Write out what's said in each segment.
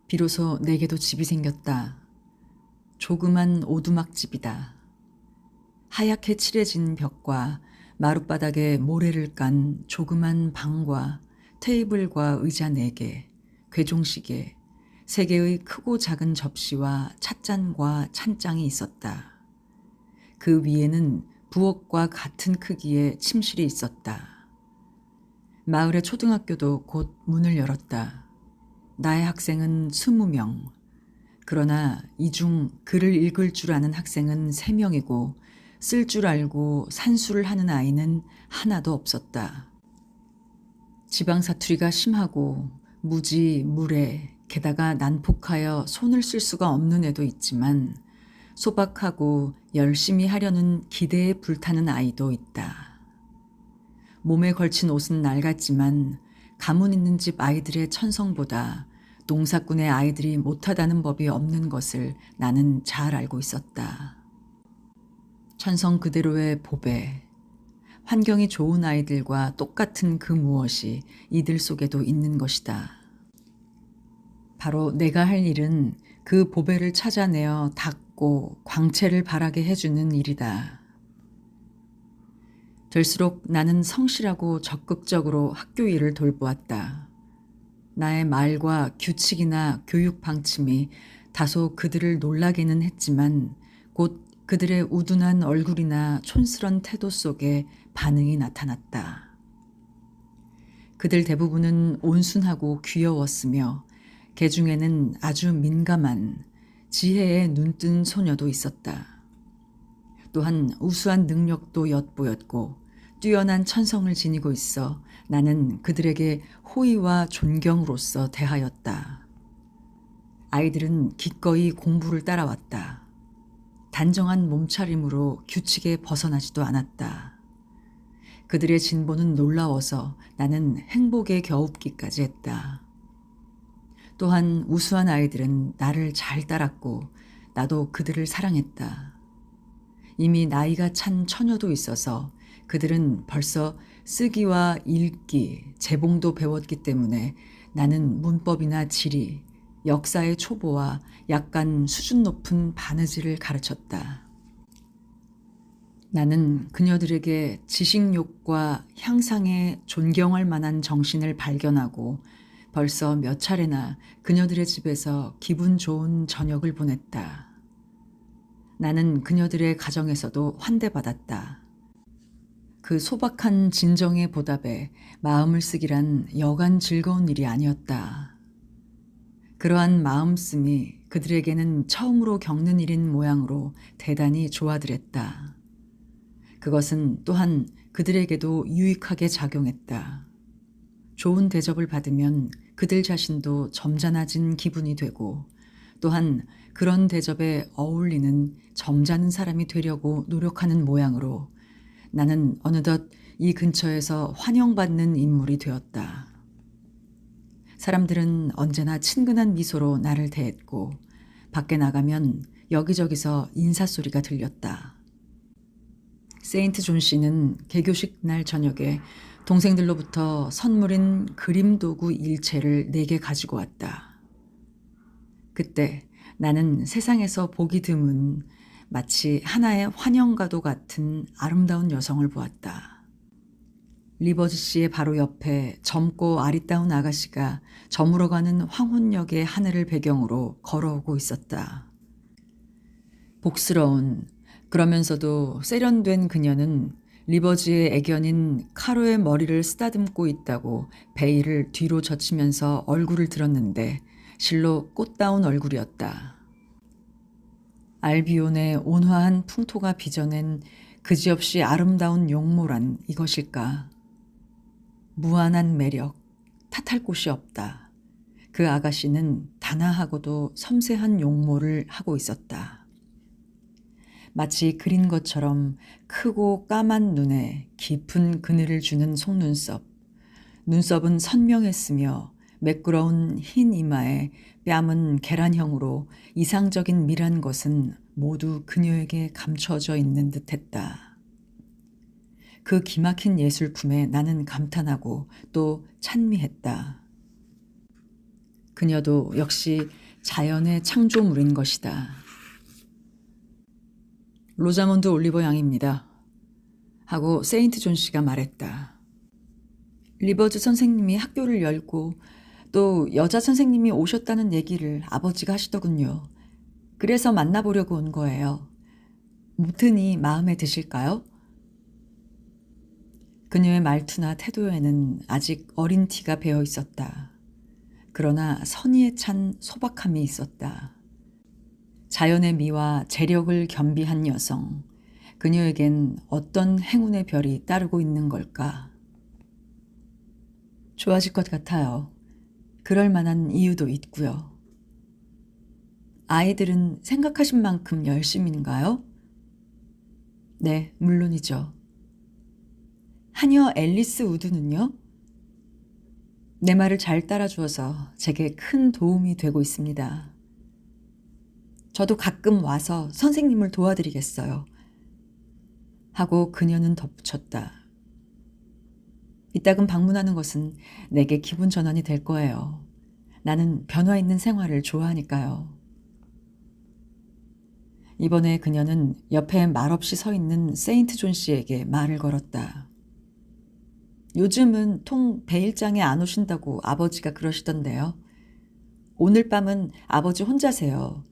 비로소 내게도 집이 생겼다. 조그만 오두막집이다. 하얗게 칠해진 벽과 마룻바닥에 모래를 깐 조그만 방과 테이블과 의자 4개, 괴종시계, 3개의 크고 작은 접시와 찻잔과 찬장이 있었다. 그 위에는 부엌과 같은 크기의 침실이 있었다. 마을의 초등학교도 곧 문을 열었다. 나의 학생은 20명. 그러나 이 중 글을 읽을 줄 아는 학생은 3명이고 쓸 줄 알고 산수를 하는 아이는 하나도 없었다. 지방 사투리가 심하고 무지, 무례, 게다가 난폭하여 손을 쓸 수가 없는 애도 있지만 소박하고 열심히 하려는 기대에 불타는 아이도 있다. 몸에 걸친 옷은 낡았지만 가문 있는 집 아이들의 천성보다 농사꾼의 아이들이 못하다는 법이 없는 것을 나는 잘 알고 있었다. 천성 그대로의 보배, 환경이 좋은 아이들과 똑같은 그 무엇이 이들 속에도 있는 것이다. 바로 내가 할 일은 그 보배를 찾아내어 닦고 광채를 바라게 해주는 일이다. 될수록 나는 성실하고 적극적으로 학교 일을 돌보았다. 나의 말과 규칙이나 교육 방침이 다소 그들을 놀라게는 했지만 곧 그들의 우둔한 얼굴이나 촌스런 태도 속에 반응이 나타났다. 그들 대부분은 온순하고 귀여웠으며 개 중에는 아주 민감한 지혜에 눈뜬 소녀도 있었다. 또한 우수한 능력도 엿보였고 뛰어난 천성을 지니고 있어 나는 그들에게 호의와 존경으로서 대하였다. 아이들은 기꺼이 공부를 따라왔다. 단정한 몸차림으로 규칙에 벗어나지도 않았다. 그들의 진보는 놀라워서 나는 행복에 겨웁기까지 했다. 또한 우수한 아이들은 나를 잘 따랐고 나도 그들을 사랑했다. 이미 나이가 찬 처녀도 있어서 그들은 벌써 쓰기와 읽기, 재봉도 배웠기 때문에 나는 문법이나 지리, 역사의 초보와 약간 수준 높은 바느질을 가르쳤다. 나는 그녀들에게 지식욕과 향상에 존경할 만한 정신을 발견하고 벌써 몇 차례나 그녀들의 집에서 기분 좋은 저녁을 보냈다. 나는 그녀들의 가정에서도 환대받았다. 그 소박한 진정의 보답에 마음을 쓰기란 여간 즐거운 일이 아니었다. 그러한 마음씀이 그들에게는 처음으로 겪는 일인 모양으로 대단히 좋아들었다. 그것은 또한 그들에게도 유익하게 작용했다. 좋은 대접을 받으면 그들 자신도 점잖아진 기분이 되고 또한 그런 대접에 어울리는 점잖은 사람이 되려고 노력하는 모양으로 나는 어느덧 이 근처에서 환영받는 인물이 되었다. 사람들은 언제나 친근한 미소로 나를 대했고 밖에 나가면 여기저기서 인사소리가 들렸다. 세인트 존 씨는 개교식 날 저녁에 동생들로부터 선물인 그림 도구 일체를 4개 가지고 왔다. 그때 나는 세상에서 보기 드문 마치 하나의 환영가도 같은 아름다운 여성을 보았다. 리버즈 씨의 바로 옆에 젊고 아리따운 아가씨가 저물어가는 황혼역의 하늘을 배경으로 걸어오고 있었다. 복스러운 그러면서도 세련된 그녀는 리버즈의 애견인 카로의 머리를 쓰다듬고 있다고 베일을 뒤로 젖히면서 얼굴을 들었는데 실로 꽃다운 얼굴이었다. 알비온의 온화한 풍토가 빚어낸 그지없이 아름다운 용모란 이것일까? 무한한 매력, 탓할 곳이 없다. 그 아가씨는 단아하고도 섬세한 용모를 하고 있었다. 마치 그린 것처럼 크고 까만 눈에 깊은 그늘을 주는 속눈썹. 눈썹은 선명했으며 매끄러운 흰 이마에 뺨은 계란형으로 이상적인 미란 것은 모두 그녀에게 감춰져 있는 듯했다. 그 기막힌 예술품에 나는 감탄하고 또 찬미했다. 그녀도 역시 자연의 창조물인 것이다. 로자몬드 올리버 양입니다. 하고 세인트 존 씨가 말했다. 리버즈 선생님이 학교를 열고 또 여자 선생님이 오셨다는 얘기를 아버지가 하시더군요. 그래서 만나보려고 온 거예요. 무튼이 마음에 드실까요? 그녀의 말투나 태도에는 아직 어린 티가 배어 있었다. 그러나 선의에 찬 소박함이 있었다. 자연의 미와 재력을 겸비한 여성. 그녀에겐 어떤 행운의 별이 따르고 있는 걸까? 좋아질 것 같아요. 그럴 만한 이유도 있고요. 아이들은 생각하신 만큼 열심인가요? 네, 물론이죠. 하녀 앨리스 우드는요? 내 말을 잘 따라주어서 제게 큰 도움이 되고 있습니다. 저도 가끔 와서 선생님을 도와드리겠어요. 하고 그녀는 덧붙였다. 이따금 방문하는 것은 내게 기분 전환이 될 거예요. 나는 변화 있는 생활을 좋아하니까요. 이번에 그녀는 옆에 말없이 서 있는 세인트 존 씨에게 말을 걸었다. 요즘은 통 베일장에 안 오신다고 아버지가 그러시던데요. 오늘 밤은 아버지 혼자세요.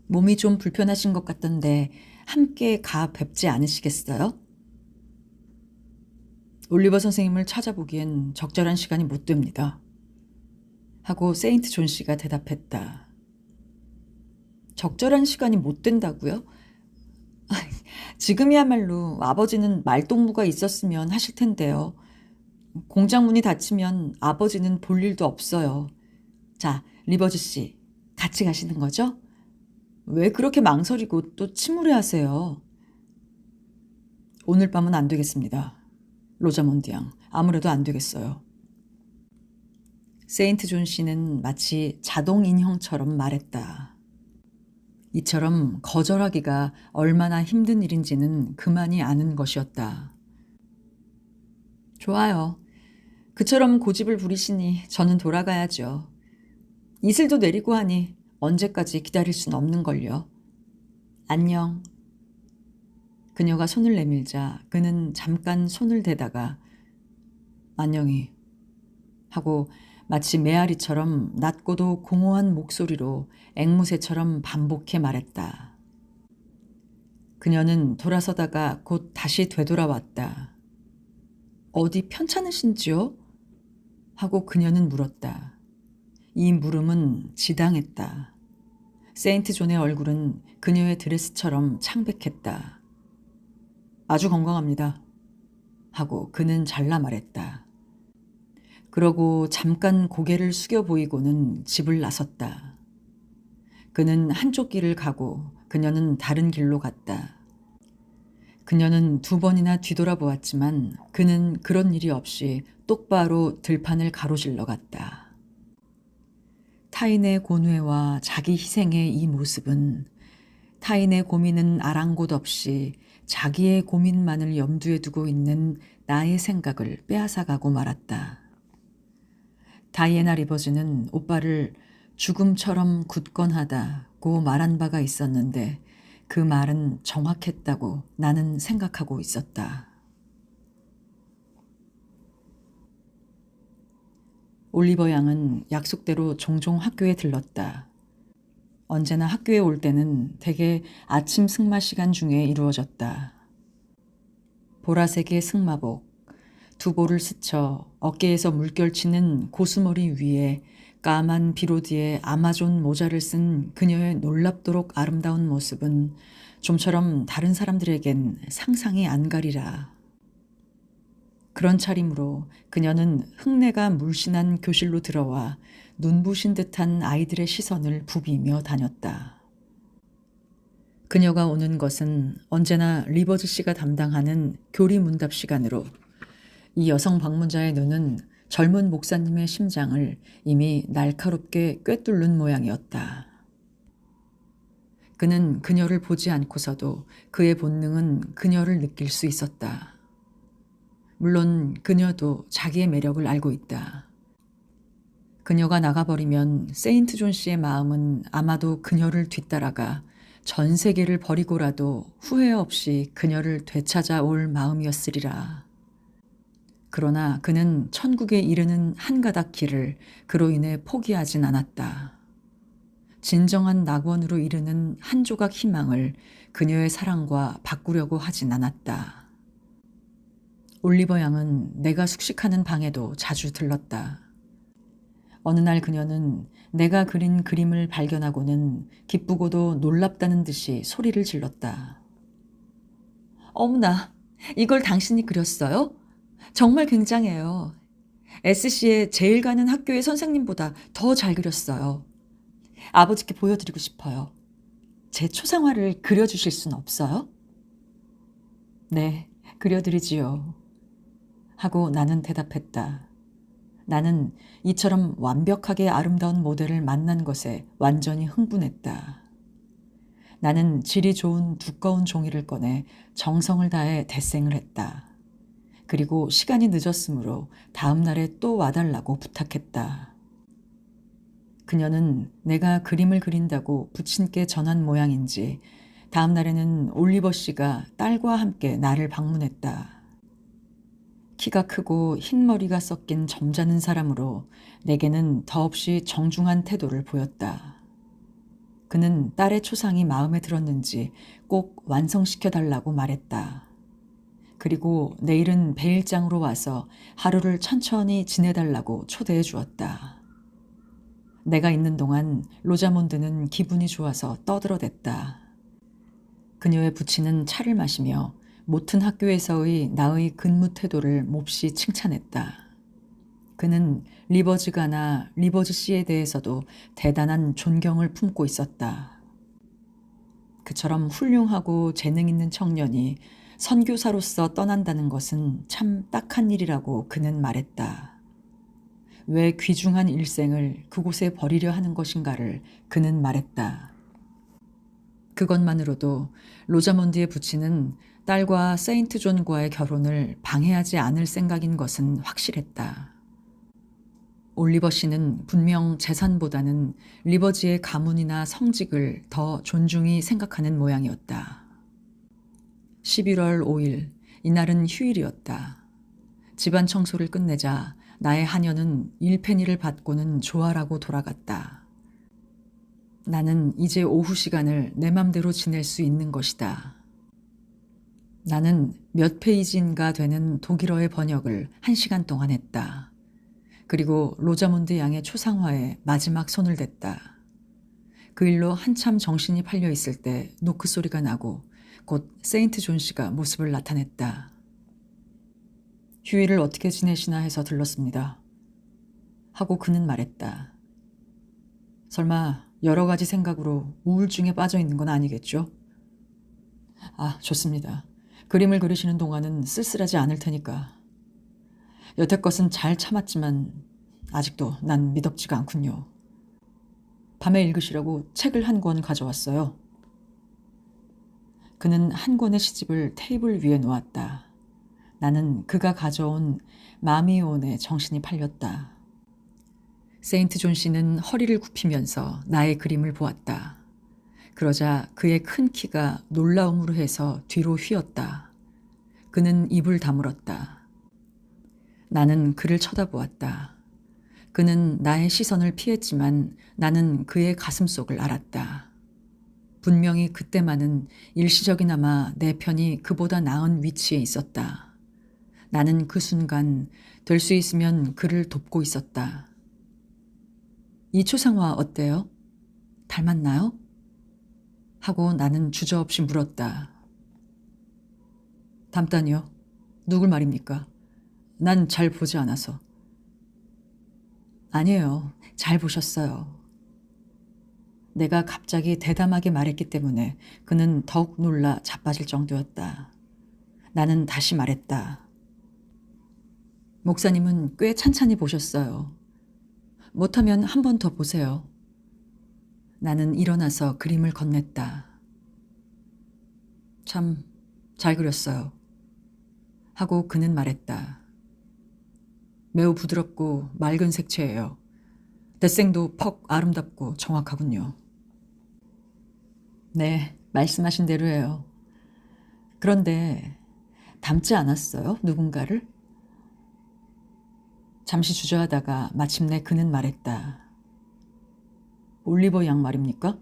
몸이 좀 불편하신 것 같던데 함께 가 뵙지 않으시겠어요? 올리버 선생님을 찾아보기엔 적절한 시간이 못 됩니다. 하고 세인트 존 씨가 대답했다. 적절한 시간이 못 된다고요? 지금이야말로 아버지는 말동무가 있었으면 하실 텐데요. 공장 문이 닫히면 아버지는 볼 일도 없어요. 자, 리버즈 씨, 같이 가시는 거죠? 왜 그렇게 망설이고 또 침울해 하세요? 오늘 밤은 안 되겠습니다. 로자몬드 양, 아무래도 안 되겠어요. 세인트 존 씨는 마치 자동 인형처럼 말했다. 이처럼 거절하기가 얼마나 힘든 일인지는 그만이 아는 것이었다. 좋아요. 그처럼 고집을 부리시니 저는 돌아가야죠. 이슬도 내리고 하니 언제까지 기다릴 순 없는걸요. 안녕. 그녀가 손을 내밀자 그는 잠깐 손을 대다가 안녕히 하고 마치 메아리처럼 낮고도 공허한 목소리로 앵무새처럼 반복해 말했다. 그녀는 돌아서다가 곧 다시 되돌아왔다. 어디 편찮으신지요? 하고 그녀는 물었다. 이 물음은 지당했다. 세인트 존의 얼굴은 그녀의 드레스처럼 창백했다. 아주 건강합니다. 하고 그는 잘라 말했다. 그러고 잠깐 고개를 숙여 보이고는 집을 나섰다. 그는 한쪽 길을 가고 그녀는 다른 길로 갔다. 그녀는 2번이나 뒤돌아보았지만 그는 그런 일이 없이 똑바로 들판을 가로질러 갔다. 타인의 고뇌와 자기 희생의 이 모습은 타인의 고민은 아랑곳 없이 자기의 고민만을 염두에 두고 있는 나의 생각을 빼앗아가고 말았다. 다이애나 리버즈는 오빠를 죽음처럼 굳건하다고 말한 바가 있었는데 그 말은 정확했다고 나는 생각하고 있었다. 올리버 양은 약속대로 종종 학교에 들렀다. 언제나 학교에 올 때는 대개 아침 승마 시간 중에 이루어졌다. 보라색의 승마복, 두보를 스쳐 어깨에서 물결치는 고수머리 위에 까만 비로디에 아마존 모자를 쓴 그녀의 놀랍도록 아름다운 모습은 좀처럼 다른 사람들에겐 상상이 안 가리라. 그런 차림으로 그녀는 흙내가 물씬한 교실로 들어와 눈부신 듯한 아이들의 시선을 부비며 다녔다. 그녀가 오는 것은 언제나 리버즈 씨가 담당하는 교리 문답 시간으로 이 여성 방문자의 눈은 젊은 목사님의 심장을 이미 날카롭게 꿰뚫는 모양이었다. 그는 그녀를 보지 않고서도 그의 본능은 그녀를 느낄 수 있었다. 물론 그녀도 자기의 매력을 알고 있다. 그녀가 나가버리면 세인트 존 씨의 마음은 아마도 그녀를 뒤따라가 전 세계를 버리고라도 후회 없이 그녀를 되찾아올 마음이었으리라. 그러나 그는 천국에 이르는 한 가닥 길을 그로 인해 포기하진 않았다. 진정한 낙원으로 이르는 한 조각 희망을 그녀의 사랑과 바꾸려고 하진 않았다. 올리버 양은 내가 숙식하는 방에도 자주 들렀다. 어느 날 그녀는 내가 그린 그림을 발견하고는 기쁘고도 놀랍다는 듯이 소리를 질렀다. 어머나, 이걸 당신이 그렸어요? 정말 굉장해요. SC에 제일 가는 학교의 선생님보다 더 잘 그렸어요. 아버지께 보여드리고 싶어요. 제 초상화를 그려주실 순 없어요? 네, 그려드리지요. 하고 나는 대답했다. 나는 이처럼 완벽하게 아름다운 모델을 만난 것에 완전히 흥분했다. 나는 질이 좋은 두꺼운 종이를 꺼내 정성을 다해 데생을 했다. 그리고 시간이 늦었으므로 다음 날에 또 와달라고 부탁했다. 그녀는 내가 그림을 그린다고 부친께 전한 모양인지 다음 날에는 올리버 씨가 딸과 함께 나를 방문했다. 키가 크고 흰머리가 섞인 점잖은 사람으로 내게는 더없이 정중한 태도를 보였다. 그는 딸의 초상이 마음에 들었는지 꼭 완성시켜달라고 말했다. 그리고 내일은 베일장으로 와서 하루를 천천히 지내달라고 초대해 주었다. 내가 있는 동안 로자몬드는 기분이 좋아서 떠들어댔다. 그녀의 부친은 차를 마시며 모튼 학교에서의 나의 근무 태도를 몹시 칭찬했다. 그는 리버즈가나 리버즈 씨에 대해서도 대단한 존경을 품고 있었다. 그처럼 훌륭하고 재능 있는 청년이 선교사로서 떠난다는 것은 참 딱한 일이라고 그는 말했다. 왜 귀중한 일생을 그곳에 버리려 하는 것인가를 그는 말했다. 그것만으로도 로자몬드의 부친은 딸과 세인트 존과의 결혼을 방해하지 않을 생각인 것은 확실했다. 올리버 씨는 분명 재산보다는 리버지의 가문이나 성직을 더 존중히 생각하는 모양이었다. 11월 5일, 이날은 휴일이었다. 집안 청소를 끝내자 나의 하녀는 일페니를 받고는 조아라고 돌아갔다. 나는 이제 오후 시간을 내 맘대로 지낼 수 있는 것이다. 나는 몇 페이지인가 되는 독일어의 번역을 1시간 동안 했다. 그리고 로자몬드 양의 초상화에 마지막 손을 댔다. 그 일로 한참 정신이 팔려 있을 때 노크 소리가 나고 곧 세인트 존 씨가 모습을 나타냈다. 휴일을 어떻게 지내시나 해서 들렀습니다. 하고 그는 말했다. 설마 여러 가지 생각으로 우울증에 빠져 있는 건 아니겠죠? 아, 좋습니다. 그림을 그리시는 동안은 쓸쓸하지 않을 테니까. 여태껏은 잘 참았지만 아직도 난 미덥지가 않군요. 밤에 읽으시라고 책을 한 권 가져왔어요. 그는 한 권의 시집을 테이블 위에 놓았다. 나는 그가 가져온 마미온에 정신이 팔렸다. 세인트 존 씨는 허리를 굽히면서 나의 그림을 보았다. 그러자 그의 큰 키가 놀라움으로 해서 뒤로 휘었다. 그는 입을 다물었다. 나는 그를 쳐다보았다. 그는 나의 시선을 피했지만 나는 그의 가슴속을 알았다. 분명히 그때만은 일시적이나마 내 편이 그보다 나은 위치에 있었다. 나는 그 순간 될 수 있으면 그를 돕고 있었다. 이 초상화 어때요? 닮았나요? 하고 나는 주저없이 물었다. 닮다니요? 누굴 말입니까? 난 잘 보지 않아서. 아니에요. 잘 보셨어요. 내가 갑자기 대담하게 말했기 때문에 그는 더욱 놀라 자빠질 정도였다. 나는 다시 말했다. 목사님은 꽤 찬찬히 보셨어요. 못하면 한 번 더 보세요. 나는 일어나서 그림을 건넸다. 참 잘 그렸어요. 하고 그는 말했다. 매우 부드럽고 맑은 색채예요. 대생도 퍽 아름답고 정확하군요. 네, 말씀하신 대로예요. 그런데 닮지 않았어요? 누군가를? 잠시 주저하다가 마침내 그는 말했다. 올리버 양 말입니까?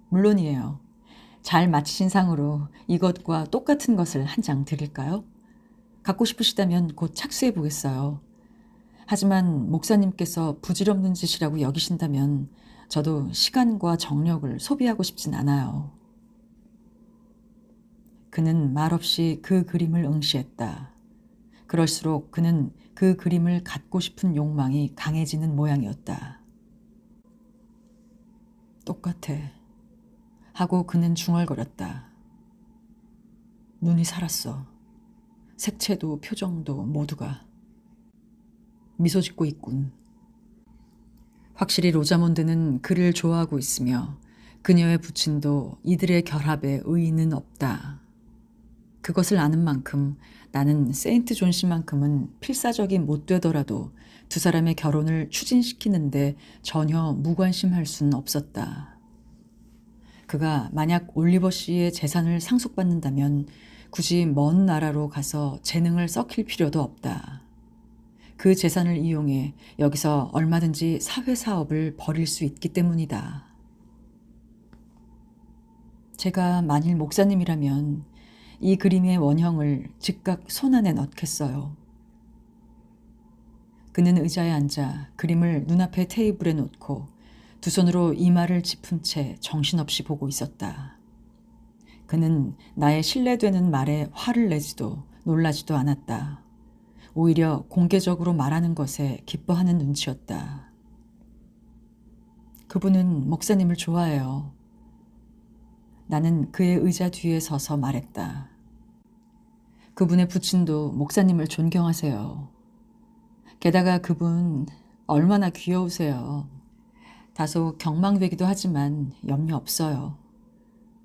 물론이에요. 잘 맞히신 상으로 이것과 똑같은 것을 한 장 드릴까요? 갖고 싶으시다면 곧 착수해 보겠어요. 하지만 목사님께서 부질없는 짓이라고 여기신다면 저도 시간과 정력을 소비하고 싶진 않아요. 그는 말없이 그 그림을 응시했다. 그럴수록 그는 그 그림을 갖고 싶은 욕망이 강해지는 모양이었다. 똑같아. 하고 그는 중얼거렸다. 눈이 살았어. 색채도 표정도 모두가. 미소 짓고 있군. 확실히 로자몬드는 그를 좋아하고 있으며 그녀의 부친도 이들의 결합에 의의는 없다. 그것을 아는 만큼 나는 세인트 존 씨만큼은 필사적이 못 되더라도 두 사람의 결혼을 추진시키는데 전혀 무관심할 수는 없었다. 그가 만약 올리버 씨의 재산을 상속받는다면 굳이 먼 나라로 가서 재능을 썩힐 필요도 없다. 그 재산을 이용해 여기서 얼마든지 사회사업을 벌일 수 있기 때문이다. 제가 만일 목사님이라면 이 그림의 원형을 즉각 손안에 넣겠어요. 그는 의자에 앉아 그림을 눈앞의 테이블에 놓고 두 손으로 이마를 짚은 채 정신없이 보고 있었다. 그는 나의 신뢰되는 말에 화를 내지도 놀라지도 않았다. 오히려 공개적으로 말하는 것에 기뻐하는 눈치였다. 그분은 목사님을 좋아해요. 나는 그의 의자 뒤에 서서 말했다. 그분의 부친도 목사님을 존경하세요. 게다가 그분 얼마나 귀여우세요. 다소 경망되기도 하지만 염려 없어요.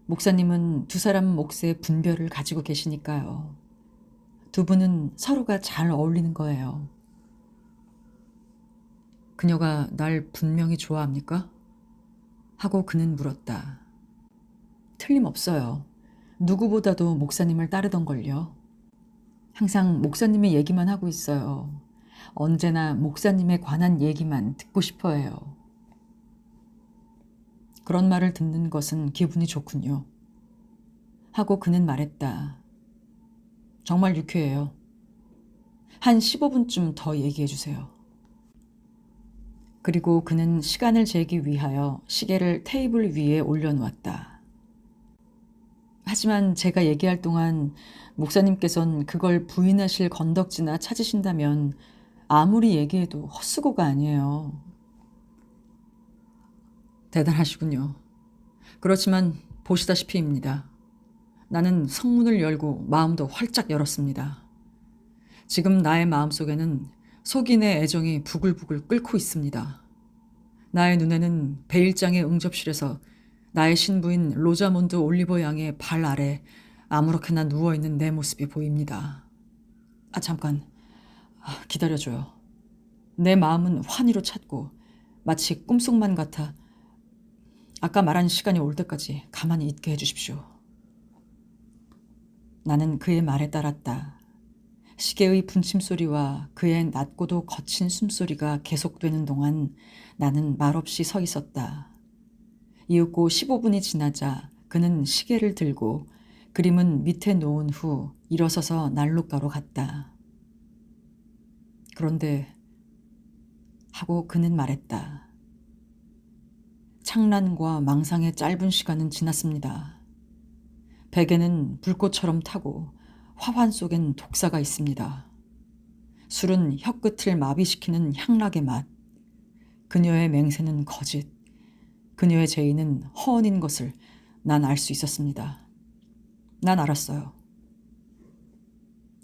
목사님은 두 사람 몫의 분별을 가지고 계시니까요. 두 분은 서로가 잘 어울리는 거예요. 그녀가 날 분명히 좋아합니까? 하고 그는 물었다. 틀림없어요. 누구보다도 목사님을 따르던걸요. 항상 목사님의 얘기만 하고 있어요. 언제나 목사님에 관한 얘기만 듣고 싶어 해요. 그런 말을 듣는 것은 기분이 좋군요. 하고 그는 말했다. 정말 유쾌해요. 한 15분쯤 더 얘기해 주세요. 그리고 그는 시간을 재기 위하여 시계를 테이블 위에 올려놓았다. 하지만 제가 얘기할 동안 목사님께선 그걸 부인하실 건덕지나 찾으신다면 아무리 얘기해도 헛수고가 아니에요. 대단하시군요. 그렇지만 보시다시피입니다. 나는 성문을 열고 마음도 활짝 열었습니다. 지금 나의 마음속에는 속인의 애정이 부글부글 끓고 있습니다. 나의 눈에는 베일장의 응접실에서 나의 신부인 로자몬드 올리버 양의 발 아래 아무렇게나 누워있는 내 모습이 보입니다. 잠깐. 기다려줘요. 내 마음은 환희로 찼고 마치 꿈속만 같아 아까 말한 시간이 올 때까지 가만히 있게 해주십시오. 나는 그의 말에 따랐다. 시계의 분침 소리와 그의 낮고도 거친 숨소리가 계속되는 동안 나는 말없이 서 있었다. 이윽고 15분이 지나자 그는 시계를 들고 그림은 밑에 놓은 후 일어서서 난로가로 갔다. 그런데 하고 그는 말했다. 창란과 망상의 짧은 시간은 지났습니다. 베개는 불꽃처럼 타고 화환 속엔 독사가 있습니다. 술은 혀끝을 마비시키는 향락의 맛. 그녀의 맹세는 거짓. 그녀의 제의는 허언인 것을 난 알 수 있었습니다. 난 알았어요.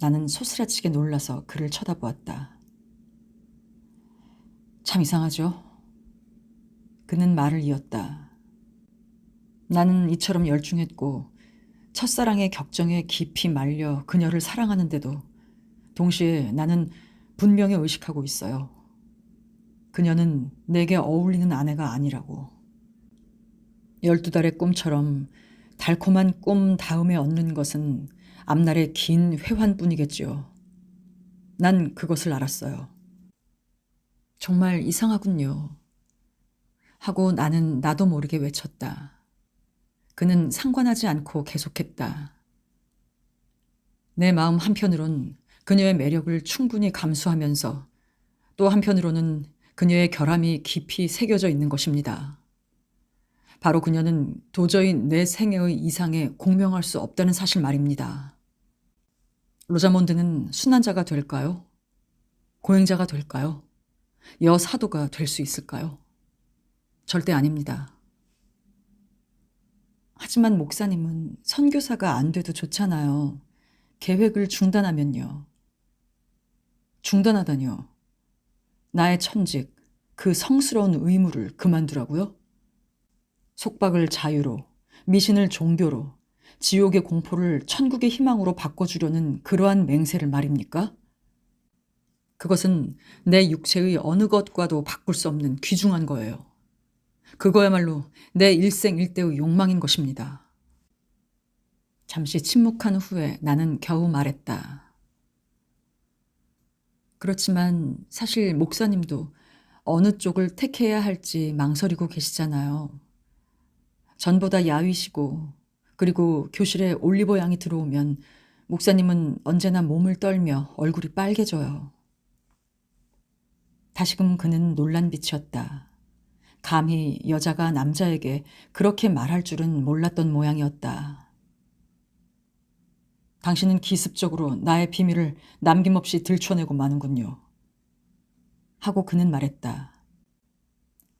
나는 소스라치게 놀라서 그를 쳐다보았다. 참 이상하죠? 그는 말을 이었다. 나는 이처럼 열중했고 첫사랑의 격정에 깊이 말려 그녀를 사랑하는데도 동시에 나는 분명히 의식하고 있어요. 그녀는 내게 어울리는 아내가 아니라고. 12달의 꿈처럼 달콤한 꿈 다음에 얻는 것은 앞날의 긴 회환뿐이겠지요. 난 그것을 알았어요. 정말 이상하군요. 하고 나는 나도 모르게 외쳤다. 그는 상관하지 않고 계속했다. 내 마음 한편으론 그녀의 매력을 충분히 감수하면서 또 한편으로는 그녀의 결함이 깊이 새겨져 있는 것입니다. 바로 그녀는 도저히 내 생애의 이상에 공명할 수 없다는 사실 말입니다. 로자몬드는 순환자가 될까요? 고행자가 될까요? 여사도가 될 수 있을까요? 절대 아닙니다. 하지만 목사님은 선교사가 안 돼도 좋잖아요. 계획을 중단하면요. 중단하다니요. 나의 천직, 그 성스러운 의무를 그만두라고요? 속박을 자유로, 미신을 종교로, 지옥의 공포를 천국의 희망으로 바꿔주려는 그러한 맹세를 말입니까? 그것은 내 육체의 어느 것과도 바꿀 수 없는 귀중한 거예요. 그거야말로 내 일생일대의 욕망인 것입니다. 잠시 침묵한 후에 나는 겨우 말했다. 그렇지만 사실 목사님도 어느 쪽을 택해야 할지 망설이고 계시잖아요. 전보다 야위시고 그리고 교실에 올리버 양이 들어오면 목사님은 언제나 몸을 떨며 얼굴이 빨개져요. 다시금 그는 놀란 빛이었다. 감히 여자가 남자에게 그렇게 말할 줄은 몰랐던 모양이었다. 당신은 기습적으로 나의 비밀을 남김없이 들춰내고 마는군요. 하고 그는 말했다.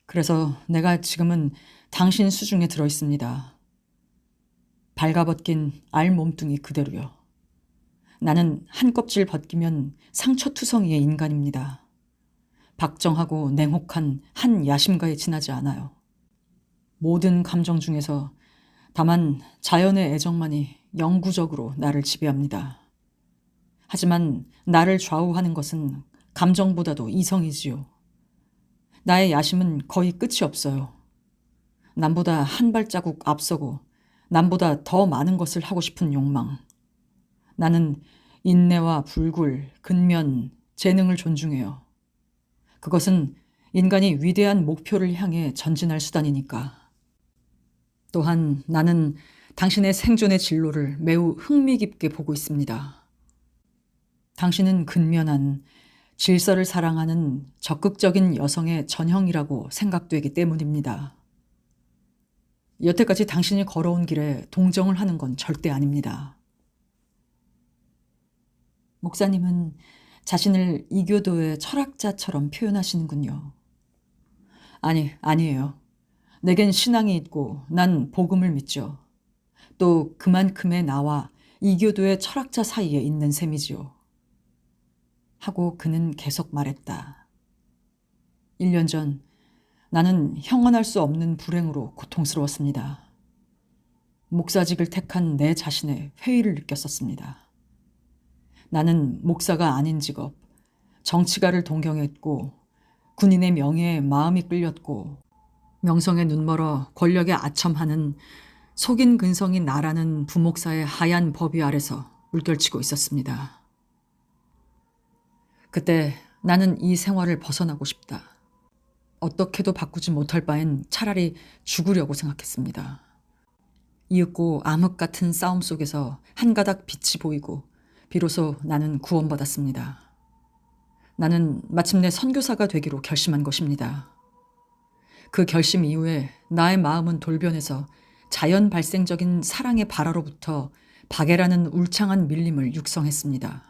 그래서 내가 지금은 당신 수중에 들어 있습니다. 발가벗긴 알 몸뚱이 그대로요. 나는 한 껍질 벗기면 상처투성이의 인간입니다. 박정하고 냉혹한 한 야심가에 지나지 않아요. 모든 감정 중에서 다만 자연의 애정만이 영구적으로 나를 지배합니다. 하지만 나를 좌우하는 것은 감정보다도 이성이지요. 나의 야심은 거의 끝이 없어요. 남보다 한 발자국 앞서고 남보다 더 많은 것을 하고 싶은 욕망. 나는 인내와 불굴, 근면, 재능을 존중해요. 그것은 인간이 위대한 목표를 향해 전진할 수단이니까. 또한 나는 당신의 생존의 진로를 매우 흥미깊게 보고 있습니다. 당신은 근면한, 질서를 사랑하는 적극적인 여성의 전형이라고 생각되기 때문입니다. 여태까지 당신이 걸어온 길에 동정을 하는 건 절대 아닙니다. 목사님은 자신을 이교도의 철학자처럼 표현하시는군요. 아니에요. 내겐 신앙이 있고 난 복음을 믿죠. 또 그만큼의 나와 이교도의 철학자 사이에 있는 셈이지요. 하고 그는 계속 말했다. 1년 전 나는 형언할 수 없는 불행으로 고통스러웠습니다. 목사직을 택한 내 자신의 회의를 느꼈었습니다. 나는 목사가 아닌 직업, 정치가를 동경했고 군인의 명예에 마음이 끌렸고 명성에 눈멀어 권력에 아첨하는 속인 근성이 나라는 부목사의 하얀 법위 아래서 물결치고 있었습니다. 그때 나는 이 생활을 벗어나고 싶다. 어떻게도 바꾸지 못할 바엔 차라리 죽으려고 생각했습니다. 이윽고 암흑 같은 싸움 속에서 한 가닥 빛이 보이고 비로소 나는 구원받았습니다. 나는 마침내 선교사가 되기로 결심한 것입니다. 그 결심 이후에 나의 마음은 돌변해서 자연 발생적인 사랑의 발화로부터 박애라는 울창한 밀림을 육성했습니다.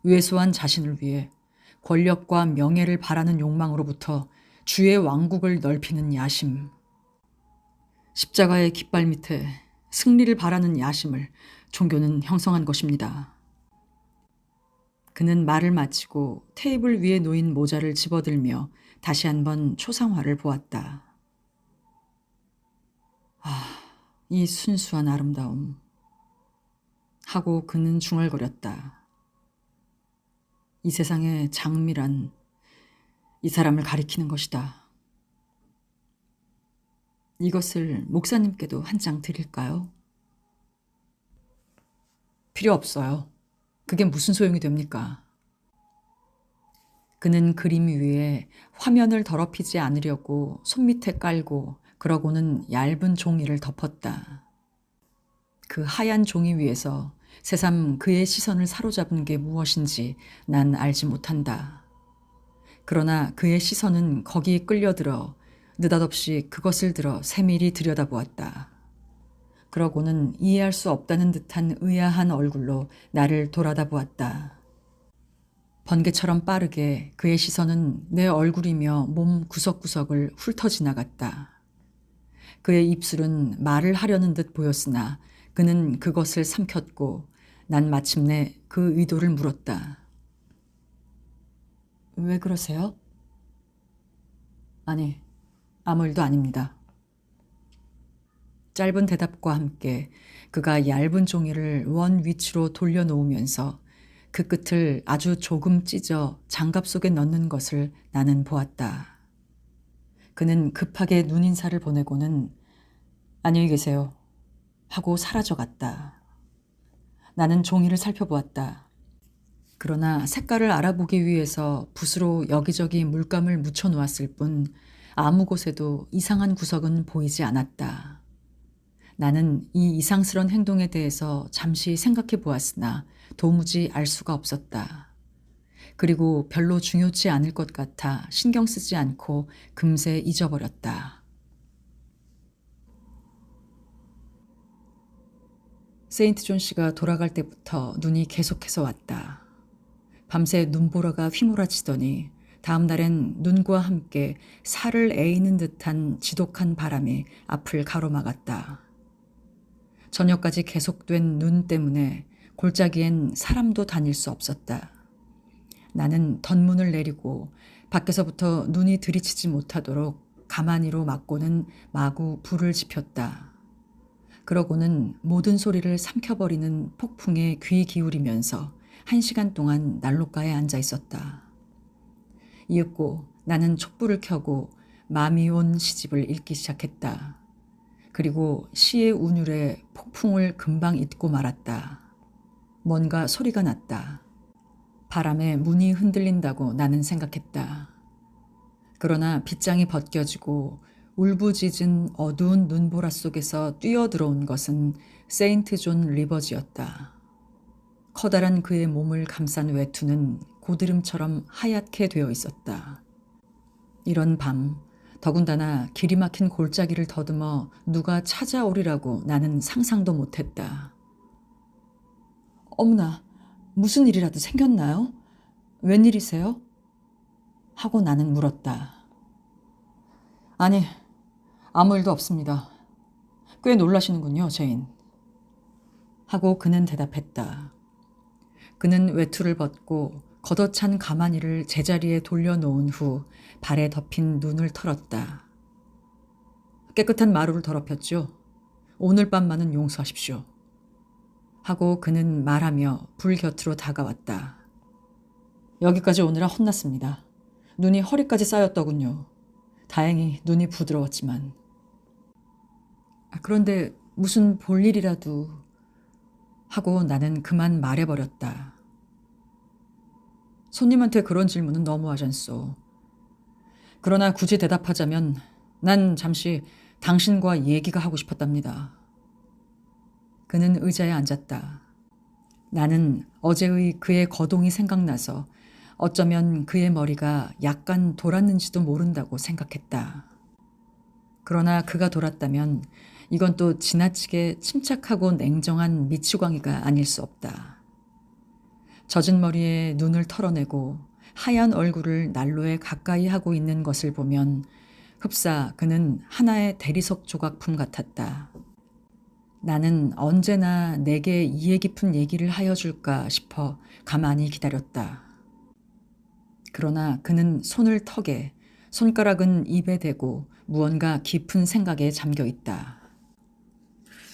왜소한 자신을 위해 권력과 명예를 바라는 욕망으로부터 주의 왕국을 넓히는 야심. 십자가의 깃발 밑에 승리를 바라는 야심을 종교는 형성한 것입니다. 그는 말을 마치고 테이블 위에 놓인 모자를 집어들며 다시 한번 초상화를 보았다. 이 순수한 아름다움. 하고 그는 중얼거렸다. 이 세상에 장미란 이 사람을 가리키는 것이다. 이것을 목사님께도 한 장 드릴까요? 필요 없어요. 그게 무슨 소용이 됩니까? 그는 그림 위에 화면을 더럽히지 않으려고 손밑에 깔고 그러고는 얇은 종이를 덮었다. 그 하얀 종이 위에서 새삼 그의 시선을 사로잡은 게 무엇인지 난 알지 못한다. 그러나 그의 시선은 거기에 끌려들어 느닷없이 그것을 들어 세밀히 들여다보았다. 그러고는 이해할 수 없다는 듯한 의아한 얼굴로 나를 돌아다보았다. 번개처럼 빠르게 그의 시선은 내 얼굴이며 몸 구석구석을 훑어 지나갔다. 그의 입술은 말을 하려는 듯 보였으나 그는 그것을 삼켰고 난 마침내 그 의도를 물었다. 왜 그러세요? 아니, 아무 일도 아닙니다. 짧은 대답과 함께 그가 얇은 종이를 원 위치로 돌려놓으면서 그 끝을 아주 조금 찢어 장갑 속에 넣는 것을 나는 보았다. 그는 급하게 눈인사를 보내고는 안녕히 계세요 하고 사라져갔다. 나는 종이를 살펴보았다. 그러나 색깔을 알아보기 위해서 붓으로 여기저기 물감을 묻혀 놓았을 뿐 아무 곳에도 이상한 구석은 보이지 않았다. 나는 이 이상스런 행동에 대해서 잠시 생각해 보았으나 도무지 알 수가 없었다. 그리고 별로 중요치 않을 것 같아 신경 쓰지 않고 금세 잊어버렸다. 세인트 존 씨가 돌아갈 때부터 눈이 계속해서 왔다. 밤새 눈보라가 휘몰아치더니 다음 날엔 눈과 함께 살을 에이는 듯한 지독한 바람이 앞을 가로막았다. 저녁까지 계속된 눈 때문에 골짜기엔 사람도 다닐 수 없었다. 나는 덧문을 내리고 밖에서부터 눈이 들이치지 못하도록 가만히로 막고는 마구 불을 지폈다. 그러고는 모든 소리를 삼켜버리는 폭풍에 귀 기울이면서 1시간 동안 난로가에 앉아 있었다. 이윽고 나는 촛불을 켜고 마미온 시집을 읽기 시작했다. 그리고 시의 운율에 폭풍을 금방 잊고 말았다. 뭔가 소리가 났다. 바람에 문이 흔들린다고 나는 생각했다. 그러나 빗장이 벗겨지고 울부짖은 어두운 눈보라 속에서 뛰어들어온 것은 세인트 존 리버지였다. 커다란 그의 몸을 감싼 외투는 고드름처럼 하얗게 되어 있었다. 이런 밤, 더군다나 길이 막힌 골짜기를 더듬어 누가 찾아오리라고 나는 상상도 못했다. 어머나, 무슨 일이라도 생겼나요? 웬일이세요? 하고 나는 물었다. 아니, 아무 일도 없습니다. 꽤 놀라시는군요, 제인. 하고 그는 대답했다. 그는 외투를 벗고 걷어찬 가마니를 제자리에 돌려놓은 후 발에 덮인 눈을 털었다. 깨끗한 마루를 더럽혔죠. 오늘 밤만은 용서하십시오. 하고 그는 말하며 불 곁으로 다가왔다. 여기까지 오느라 혼났습니다. 눈이 허리까지 쌓였더군요. 다행히 눈이 부드러웠지만. 그런데 무슨 볼일이라도 하고 나는 그만 말해버렸다. 손님한테 그런 질문은 너무하잖소. 그러나 굳이 대답하자면 난 잠시 당신과 얘기가 하고 싶었답니다. 그는 의자에 앉았다. 나는 어제의 그의 거동이 생각나서 어쩌면 그의 머리가 약간 돌았는지도 모른다고 생각했다. 그러나 그가 돌았다면 이건 또 지나치게 침착하고 냉정한 미치광이가 아닐 수 없다. 젖은 머리에 눈을 털어내고 하얀 얼굴을 난로에 가까이 하고 있는 것을 보면 흡사 그는 하나의 대리석 조각품 같았다. 나는 언제나 내게 이해 깊은 얘기를 하여 줄까 싶어 가만히 기다렸다. 그러나 그는 손을 턱에, 손가락은 입에 대고 무언가 깊은 생각에 잠겨 있다.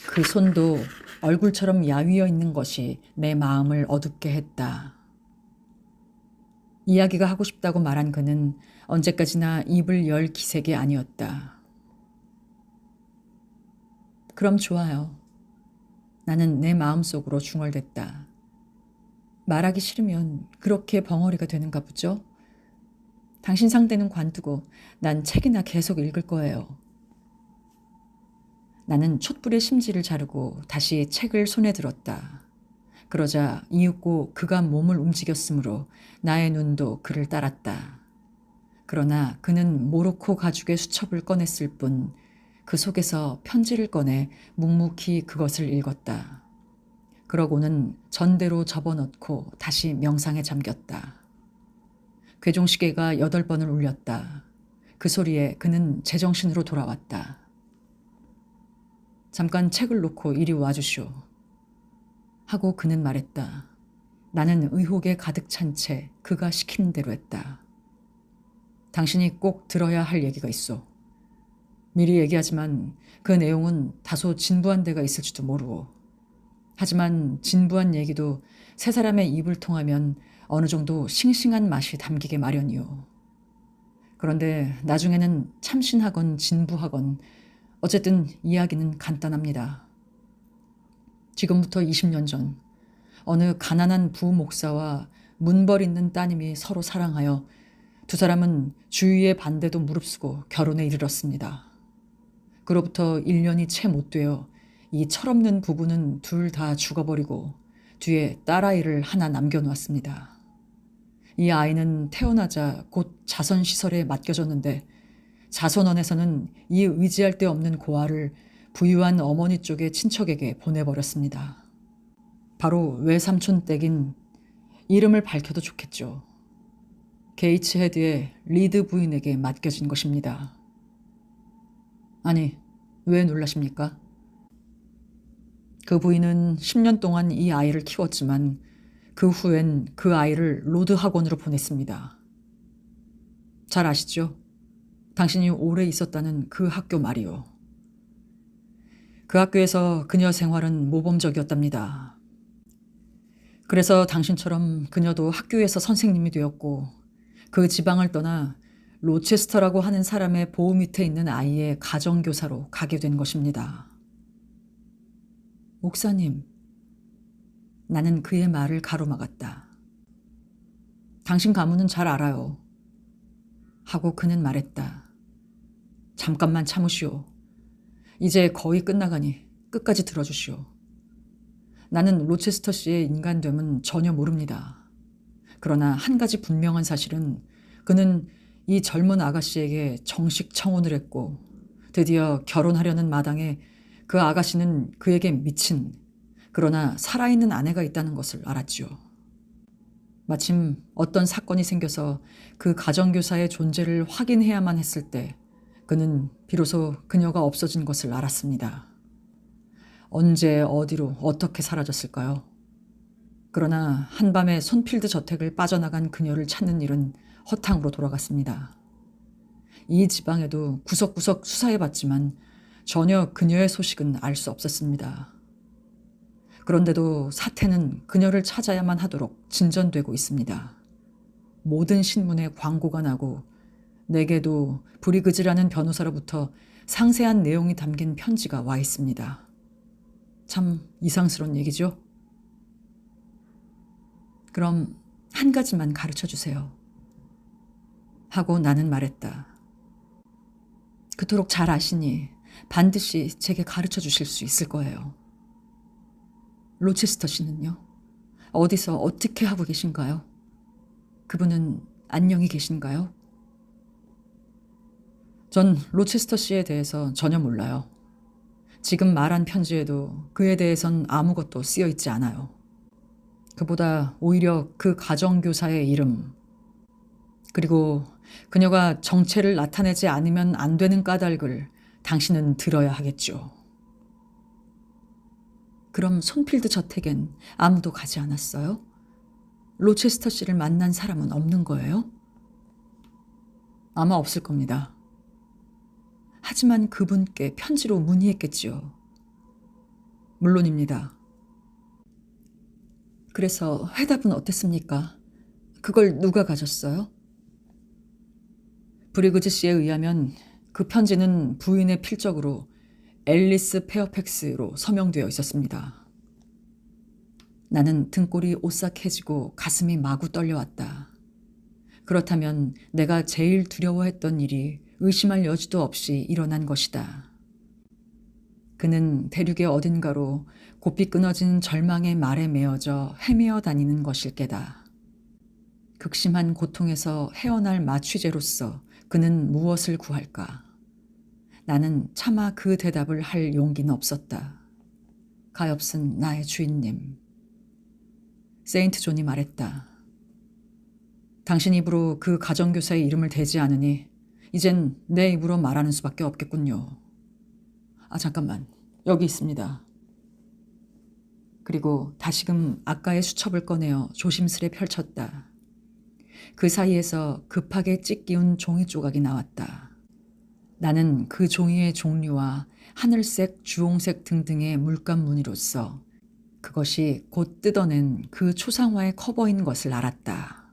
그 손도 얼굴처럼 야위어 있는 것이 내 마음을 어둡게 했다. 이야기가 하고 싶다고 말한 그는 언제까지나 입을 열 기색이 아니었다. 그럼 좋아요. 나는 내 마음속으로 중얼댔다. 말하기 싫으면 그렇게 벙어리가 되는가 보죠? 당신 상대는 관두고 난 책이나 계속 읽을 거예요. 나는 촛불의 심지를 자르고 다시 책을 손에 들었다. 그러자 이윽고 그가 몸을 움직였으므로 나의 눈도 그를 따랐다. 그러나 그는 모로코 가죽의 수첩을 꺼냈을 뿐 그 속에서 편지를 꺼내 묵묵히 그것을 읽었다. 그러고는 전대로 접어넣고 다시 명상에 잠겼다. 괴종시계가 8번을 울렸다. 그 소리에 그는 제정신으로 돌아왔다. 잠깐 책을 놓고 이리 와주시오. 하고 그는 말했다. 나는 의혹에 가득 찬 채 그가 시키는 대로 했다. 당신이 꼭 들어야 할 얘기가 있어. 미리 얘기하지만 그 내용은 다소 진부한 데가 있을지도 모르고. 하지만 진부한 얘기도 세 사람의 입을 통하면 어느 정도 싱싱한 맛이 담기게 마련이오. 그런데 나중에는 참신하건 진부하건 어쨌든 이야기는 간단합니다. 지금부터 20년 전 어느 가난한 부목사와 문벌 있는 따님이 서로 사랑하여 두 사람은 주위의 반대도 무릅쓰고 결혼에 이르렀습니다. 그로부터 1년이 채 못 되어 이 철없는 부부는 둘 다 죽어버리고 뒤에 딸아이를 하나 남겨놓았습니다. 이 아이는 태어나자 곧 자선시설에 맡겨졌는데 자선원에서는 이 의지할 데 없는 고아를 부유한 어머니 쪽의 친척에게 보내버렸습니다. 바로 외삼촌 댁인 이름을 밝혀도 좋겠죠. 게이츠 헤드의 리드 부인에게 맡겨진 것입니다. 아니, 왜 놀라십니까? 그 부인은 10년 동안 이 아이를 키웠지만 그 후엔 그 아이를 로드 학원으로 보냈습니다. 잘 아시죠? 당신이 오래 있었다는 그 학교 말이요. 그 학교에서 그녀 생활은 모범적이었답니다. 그래서 당신처럼 그녀도 학교에서 선생님이 되었고 그 지방을 떠나 로체스터라고 하는 사람의 보호 밑에 있는 아이의 가정교사로 가게 된 것입니다. 목사님, 나는 그의 말을 가로막았다. 당신 가문은 잘 알아요. 하고 그는 말했다. 잠깐만 참으시오. 이제 거의 끝나가니 끝까지 들어주시오. 나는 로체스터 씨의 인간됨은 전혀 모릅니다. 그러나 한 가지 분명한 사실은 그는 이 젊은 아가씨에게 정식 청혼을 했고 드디어 결혼하려는 마당에 그 아가씨는 그에게 미친, 그러나 살아있는 아내가 있다는 것을 알았지요. 마침 어떤 사건이 생겨서 그 가정교사의 존재를 확인해야만 했을 때 그는 비로소 그녀가 없어진 것을 알았습니다. 언제 어디로 어떻게 사라졌을까요? 그러나 한밤에 손필드 저택을 빠져나간 그녀를 찾는 일은 허탕으로 돌아갔습니다. 이 지방에도 구석구석 수사해봤지만 전혀 그녀의 소식은 알 수 없었습니다. 그런데도 사태는 그녀를 찾아야만 하도록 진전되고 있습니다. 모든 신문에 광고가 나고 내게도 브리그즈라는 변호사로부터 상세한 내용이 담긴 편지가 와 있습니다. 참 이상스러운 얘기죠? 그럼 한 가지만 가르쳐 주세요. 하고 나는 말했다. 그토록 잘 아시니 반드시 제게 가르쳐 주실 수 있을 거예요. 로체스터 씨는요? 어디서 어떻게 하고 계신가요? 그분은 안녕히 계신가요? 전 로체스터 씨에 대해서 전혀 몰라요. 지금 말한 편지에도 그에 대해선 아무것도 쓰여 있지 않아요. 그보다 오히려 그 가정교사의 이름, 그리고 그녀가 정체를 나타내지 않으면 안 되는 까닭을 당신은 들어야 하겠죠. 그럼 손필드 저택엔 아무도 가지 않았어요? 로체스터 씨를 만난 사람은 없는 거예요? 아마 없을 겁니다. 하지만 그분께 편지로 문의했겠지요. 물론입니다. 그래서 회답은 어땠습니까? 그걸 누가 가졌어요? 브리그즈 씨에 의하면 그 편지는 부인의 필적으로 앨리스 페어팩스로 서명되어 있었습니다. 나는 등골이 오싹해지고 가슴이 마구 떨려왔다. 그렇다면 내가 제일 두려워했던 일이 의심할 여지도 없이 일어난 것이다. 그는 대륙의 어딘가로 고삐 끊어진 절망의 말에 매어져 헤매어 다니는 것일 게다. 극심한 고통에서 헤어날 마취제로서 그는 무엇을 구할까? 나는 차마 그 대답을 할 용기는 없었다. 가엾은 나의 주인님. 세인트 존이 말했다. 당신 입으로 그 가정교사의 이름을 대지 않으니 이젠 내 입으로 말하는 수밖에 없겠군요. 잠깐만. 여기 있습니다. 그리고 다시금 아까의 수첩을 꺼내어 조심스레 펼쳤다. 그 사이에서 급하게 찢기운 종이 조각이 나왔다. 나는 그 종이의 종류와 하늘색, 주홍색 등등의 물감 무늬로서 그것이 곧 뜯어낸 그 초상화의 커버인 것을 알았다.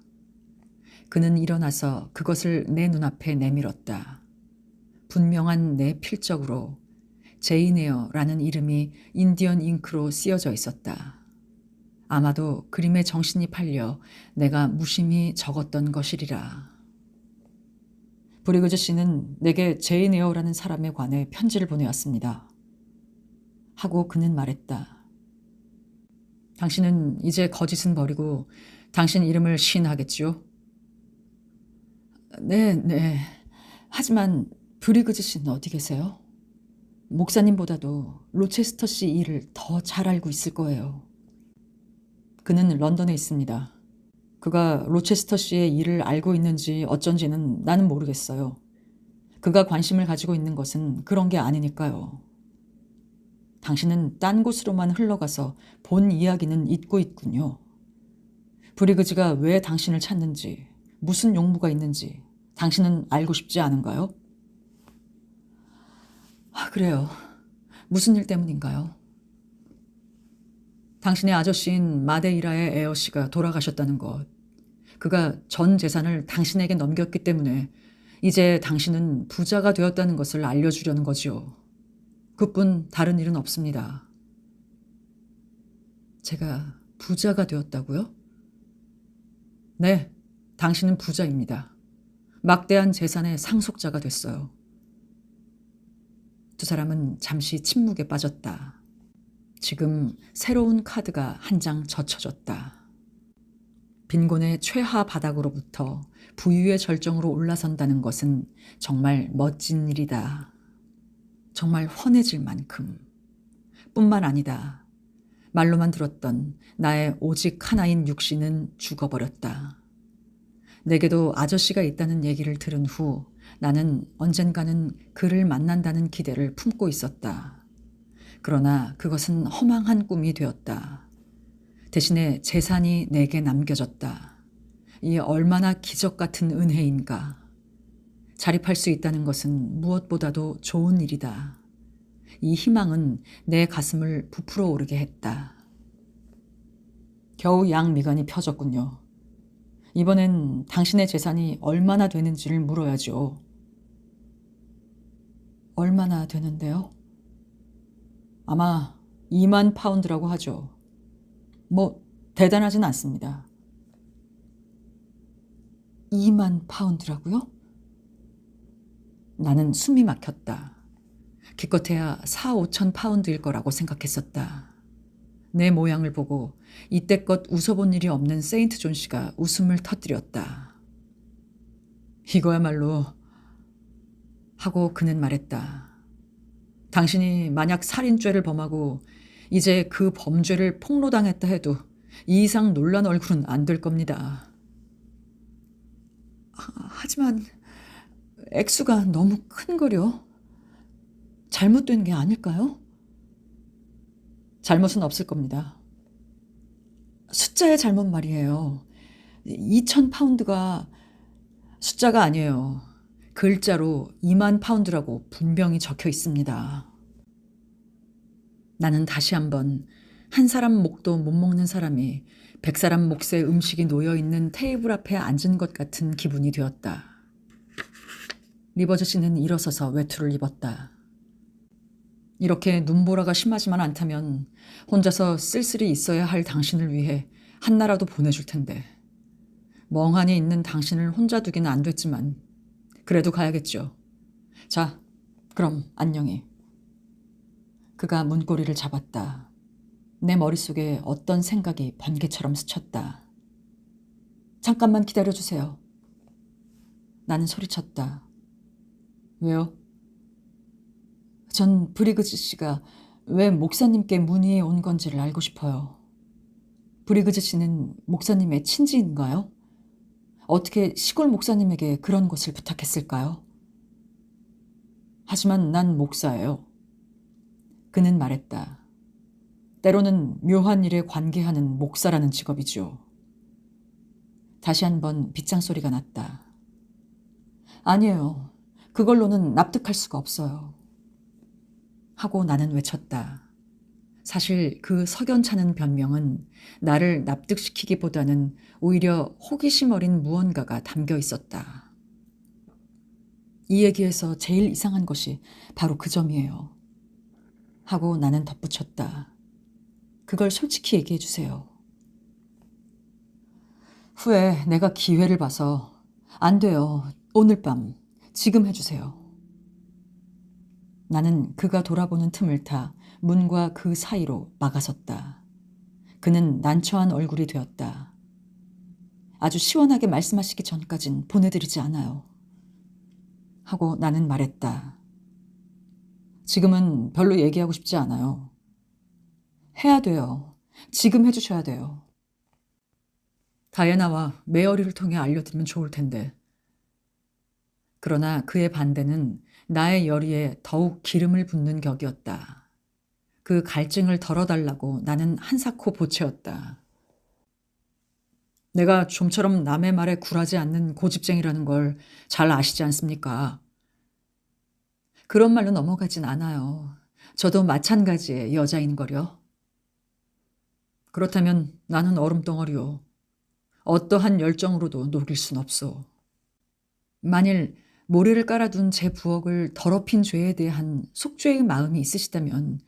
그는 일어나서 그것을 내 눈앞에 내밀었다. 분명한 내 필적으로 제이네어라는 이름이 인디언 잉크로 쓰여져 있었다. 아마도 그림에 정신이 팔려 내가 무심히 적었던 것이리라. 브리그즈 씨는 내게 제이네어라는 사람에 관해 편지를 보내왔습니다. 하고 그는 말했다. 당신은 이제 거짓은 버리고 당신 이름을 시인하겠지요? 네. 하지만 브리그즈 씨는 어디 계세요? 목사님보다도 로체스터 씨 일을 더 잘 알고 있을 거예요. 그는 런던에 있습니다. 그가 로체스터 씨의 일을 알고 있는지 어쩐지는 나는 모르겠어요. 그가 관심을 가지고 있는 것은 그런 게 아니니까요. 당신은 딴 곳으로만 흘러가서 본 이야기는 잊고 있군요. 브리그즈가 왜 당신을 찾는지, 무슨 용무가 있는지 당신은 알고 싶지 않은가요? 그래요. 무슨 일 때문인가요? 당신의 아저씨인 마데이라의 에어 씨가 돌아가셨다는 것. 그가 전 재산을 당신에게 넘겼기 때문에 이제 당신은 부자가 되었다는 것을 알려주려는 거지요. 그뿐 다른 일은 없습니다. 제가 부자가 되었다고요? 네, 당신은 부자입니다. 막대한 재산의 상속자가 됐어요. 두 사람은 잠시 침묵에 빠졌다. 지금 새로운 카드가 한 장 젖혀졌다. 빈곤의 최하 바닥으로부터 부유의 절정으로 올라선다는 것은 정말 멋진 일이다. 정말 훤해질 만큼. 뿐만 아니다. 말로만 들었던 나의 오직 하나인 육신은 죽어버렸다. 내게도 아저씨가 있다는 얘기를 들은 후 나는 언젠가는 그를 만난다는 기대를 품고 있었다. 그러나 그것은 허망한 꿈이 되었다. 대신에 재산이 내게 남겨졌다. 이 얼마나 기적 같은 은혜인가. 자립할 수 있다는 것은 무엇보다도 좋은 일이다. 이 희망은 내 가슴을 부풀어 오르게 했다. 겨우 양미간이 펴졌군요. 이번엔 당신의 재산이 얼마나 되는지를 물어야죠. 얼마나 되는데요? 아마 2만 파운드라고 하죠. 뭐 대단하진 않습니다. 2만 파운드라고요? 나는 숨이 막혔다. 기껏해야 4, 5천 파운드일 거라고 생각했었다. 내 모양을 보고 이때껏 웃어본 일이 없는 세인트 존 씨가 웃음을 터뜨렸다. 이거야말로 하고 그는 말했다. 당신이 만약 살인죄를 범하고 이제 그 범죄를 폭로당했다 해도 이 이상 놀란 얼굴은 안 될 겁니다. 하지만 액수가 너무 큰 거려. 잘못된 게 아닐까요? 잘못은 없을 겁니다. 숫자의 잘못 말이에요. 2천 파운드가 숫자가 아니에요. 글자로 2만 파운드라고 분명히 적혀 있습니다. 나는 다시 한번 한 사람 목도 못 먹는 사람이 100사람 몫의 음식이 놓여있는 테이블 앞에 앉은 것 같은 기분이 되었다. 리버즈 씨는 일어서서 외투를 입었다. 이렇게 눈보라가 심하지만 않다면 혼자서 쓸쓸히 있어야 할 당신을 위해 한나라도 보내줄 텐데. 멍하니 있는 당신을 혼자 두기는 안 됐지만 그래도 가야겠죠. 자, 그럼 안녕히. 그가 문고리를 잡았다. 내 머릿속에 어떤 생각이 번개처럼 스쳤다. 잠깐만 기다려주세요. 나는 소리쳤다. 왜요? 전 브리그즈 씨가 왜 목사님께 문의해 온 건지를 알고 싶어요. 브리그즈 씨는 목사님의 친지인가요? 어떻게 시골 목사님에게 그런 것을 부탁했을까요? 하지만 난 목사예요. 그는 말했다. 때로는 묘한 일에 관계하는 목사라는 직업이죠. 다시 한번 빗장 소리가 났다. 아니에요. 그걸로는 납득할 수가 없어요. 하고 나는 외쳤다. 사실 그 석연찮은 변명은 나를 납득시키기보다는 오히려 호기심 어린 무언가가 담겨 있었다. 이 얘기에서 제일 이상한 것이 바로 그 점이에요. 하고 나는 덧붙였다. 그걸 솔직히 얘기해 주세요. 후에 내가 기회를 봐서 안 돼요. 오늘 밤 지금 해주세요. 나는 그가 돌아보는 틈을 타 문과 그 사이로 막아섰다. 그는 난처한 얼굴이 되었다. 아주 시원하게 말씀하시기 전까진 보내드리지 않아요. 하고 나는 말했다. 지금은 별로 얘기하고 싶지 않아요. 해야 돼요. 지금 해주셔야 돼요. 다이애나와 메어리를 통해 알려드리면 좋을 텐데. 그러나 그의 반대는 나의 열의에 더욱 기름을 붓는 격이었다. 그 갈증을 덜어달라고 나는 한사코 보채었다. 내가 좀처럼 남의 말에 굴하지 않는 고집쟁이라는 걸 잘 아시지 않습니까? 그런 말로 넘어가진 않아요. 저도 마찬가지의 여자인걸요. 그렇다면 나는 얼음덩어리요. 어떠한 열정으로도 녹일 순 없소. 만일 모래를 깔아둔 제 부엌을 더럽힌 죄에 대한 속죄의 마음이 있으시다면